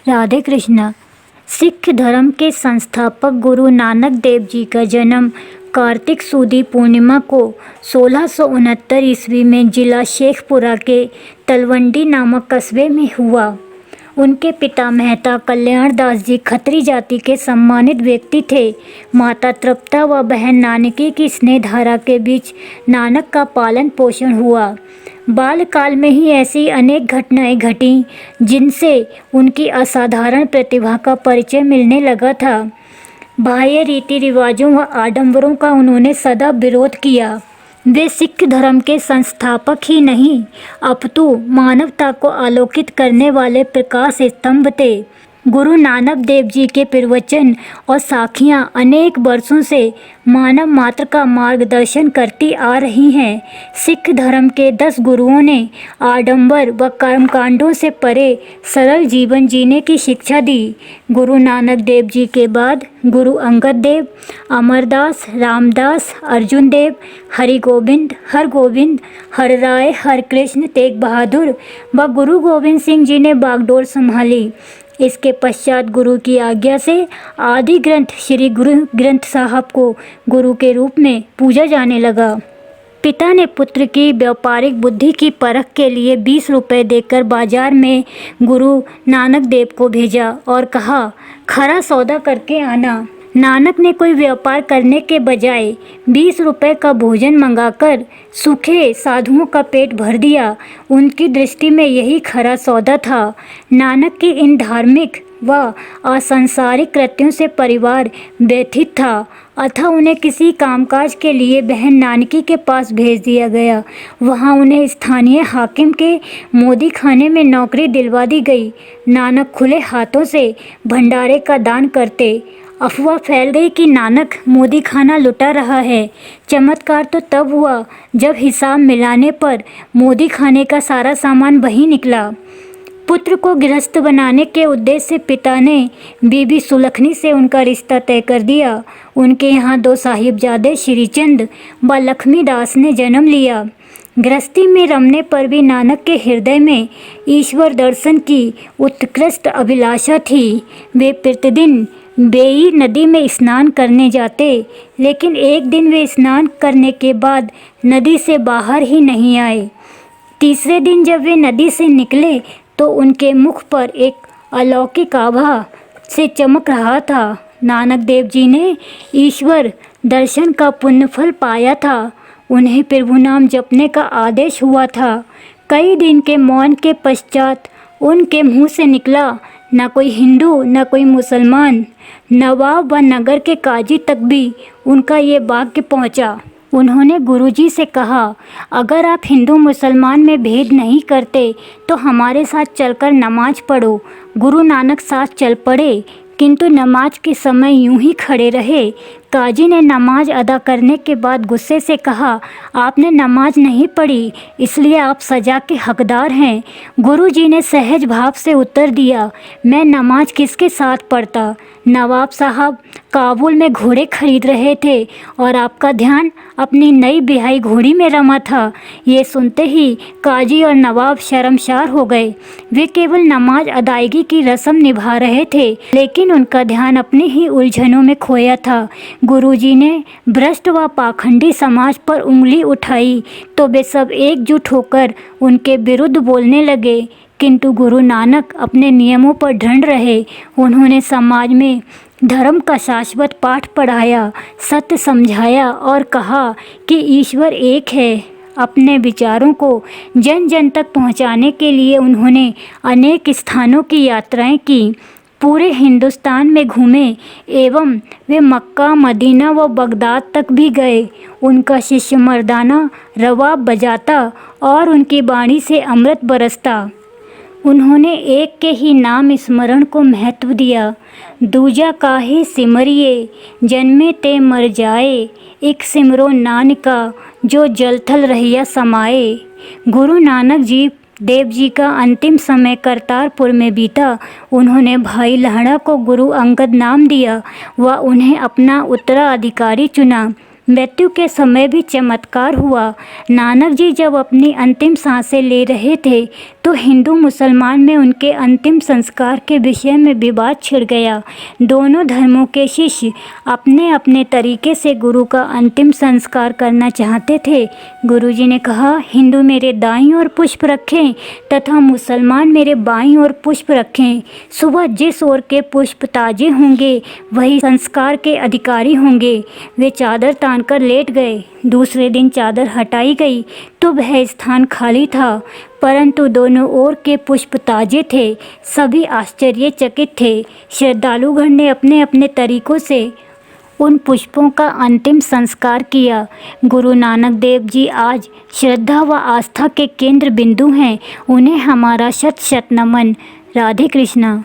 राधे कृष्ण। सिख धर्म के संस्थापक गुरु नानक देव जी का जन्म कार्तिक सुदी पूर्णिमा को 1669 ईस्वी में जिला शेखपुरा के तलवंडी नामक कस्बे में हुआ। उनके पिता मेहता कल्याण दास जी खत्री जाति के सम्मानित व्यक्ति थे। माता तृप्ता व बहन नानकी की स्नेह धारा के बीच नानक का पालन पोषण हुआ। बालकाल में ही ऐसी अनेक घटनाएं घटीं जिनसे उनकी असाधारण प्रतिभा का परिचय मिलने लगा था। बाह्य रीति रिवाजों व आडंबरों का उन्होंने सदा विरोध किया। वे सिख धर्म के संस्थापक ही नहीं अपितु मानवता को आलोकित करने वाले प्रकाश स्तंभ थे। गुरु नानक देव जी के प्रवचन और साखियाँ अनेक वर्षों से मानव मात्र का मार्गदर्शन करती आ रही हैं। सिख धर्म के 10 गुरुओं ने आडंबर व कर्मकांडों से परे सरल जीवन जीने की शिक्षा दी। गुरु नानक देव जी के बाद गुरु अंगद देव, अमरदास, रामदास, अर्जुन देव, हरगोविंद, हरराय, हरकृष्ण, तेग बहादुर व गुरु गोविंद सिंह जी ने बागडोर संभाली। इसके पश्चात गुरु की आज्ञा से आदि ग्रंथ श्री गुरु ग्रंथ साहब को गुरु के रूप में पूजा जाने लगा। पिता ने पुत्र की व्यापारिक बुद्धि की परख के लिए 20 रुपए देकर बाजार में गुरु नानक देव को भेजा और कहा, खरा सौदा करके आना। नानक ने कोई व्यापार करने के बजाय 20 रुपए का भोजन मंगाकर सूखे साधुओं का पेट भर दिया। उनकी दृष्टि में यही खरा सौदा था। नानक के इन धार्मिक व असंसारिक कृत्यों से परिवार व्यथित था, अतः उन्हें किसी कामकाज के लिए बहन नानकी के पास भेज दिया गया। वहां उन्हें स्थानीय हाकिम के मोदी खाने में नौकरी दिलवा दी गई। नानक खुले हाथों से भंडारे का दान करते। अफवाह फैल गई कि नानक मोदी खाना लुटा रहा है। चमत्कार तो तब हुआ जब हिसाब मिलाने पर मोदी खाने का सारा सामान वही निकला। पुत्र को गृहस्थ बनाने के उद्देश्य से पिता ने बीबी सुलखनी से उनका रिश्ता तय कर दिया। उनके यहाँ 2 साहिबजादे श्रीचंद व लक्ष्मीदास ने जन्म लिया। गृहस्थी में रमने पर भी नानक के हृदय में ईश्वर दर्शन की उत्कृष्ट अभिलाषा थी। वे प्रतिदिन बेई नदी में स्नान करने जाते, लेकिन एक दिन वे स्नान करने के बाद नदी से बाहर ही नहीं आए। तीसरे दिन जब वे नदी से निकले तो उनके मुख पर एक अलौकिक आभा से चमक रहा था। नानक देव जी ने ईश्वर दर्शन का पुण्यफल पाया था। उन्हें प्रभु नाम जपने का आदेश हुआ था। कई दिन के मौन के पश्चात उनके मुंह से निकला, न कोई हिंदू न कोई मुसलमान। नवाब व नगर के काजी तक भी उनका ये वाक्य पहुंचा। उन्होंने गुरुजी से कहा, अगर आप हिंदू मुसलमान में भेद नहीं करते तो हमारे साथ चलकर नमाज पढ़ो। गुरु नानक साथ चल पड़े, किंतु नमाज के समय यूं ही खड़े रहे। काजी ने नमाज अदा करने के बाद गुस्से से कहा, आपने नमाज नहीं पढ़ी, इसलिए आप सज़ा के हकदार हैं। गुरुजी ने सहज भाव से उत्तर दिया, मैं नमाज किसके साथ पढ़ता। नवाब साहब काबुल में घोड़े खरीद रहे थे और आपका ध्यान अपनी नई ब्याही घोड़ी में रमा था। ये सुनते ही काजी और नवाब शर्मसार हो गए। वे केवल नमाज अदायगी की रस्म निभा रहे थे, लेकिन उनका ध्यान अपनी ही उलझनों में खोया था। गुरुजी ने भ्रष्ट व पाखंडी समाज पर उंगली उठाई तो वे सब एकजुट होकर उनके विरुद्ध बोलने लगे, किंतु गुरु नानक अपने नियमों पर दृढ़ रहे। उन्होंने समाज में धर्म का शाश्वत पाठ पढ़ाया, सत्य समझाया और कहा कि ईश्वर एक है। अपने विचारों को जन जन तक पहुंचाने के लिए उन्होंने अनेक स्थानों की यात्राएं की, पूरे हिंदुस्तान में घूमे एवं वे मक्का, मदीना व बगदाद तक भी गए। उनका शिष्य मर्दाना रवाब बजाता और उनकी वाणी से अमृत बरसता। उन्होंने एक के ही नाम स्मरण को महत्व दिया। दूजा काहे सिमरिए, जन्मे ते मर जाए, एक सिमरो नानका जो जलथल रहिया समाए। गुरु नानक देव जी का अंतिम समय करतारपुर में बीता। उन्होंने भाई लहड़ा को गुरु अंगद नाम दिया व उन्हें अपना उत्तराधिकारी चुना। मृत्यु के समय भी चमत्कार हुआ। नानक जी जब अपनी अंतिम सांसें ले रहे थे तो हिंदू मुसलमान में उनके अंतिम संस्कार के विषय में विवाद छिड़ गया। दोनों धर्मों के शिष्य अपने अपने तरीके से गुरु का अंतिम संस्कार करना चाहते थे। गुरुजी ने कहा, हिंदू मेरे दाईं ओर पुष्प रखें तथा मुसलमान मेरे बाईं ओर पुष्प रखें। सुबह जिस ओर के पुष्प ताजे होंगे वही संस्कार के अधिकारी होंगे। वे चादर तानकर लेट गए। दूसरे दिन चादर हटाई गई तो वह स्थान खाली था, परंतु दोनों ओर के पुष्प ताजे थे। सभी आश्चर्यचकित थे। श्रद्धालुगण ने अपने अपने तरीकों से उन पुष्पों का अंतिम संस्कार किया। गुरु नानक देव जी आज श्रद्धा व आस्था के केंद्र बिंदु हैं। उन्हें हमारा शत शत नमन। राधे कृष्णा।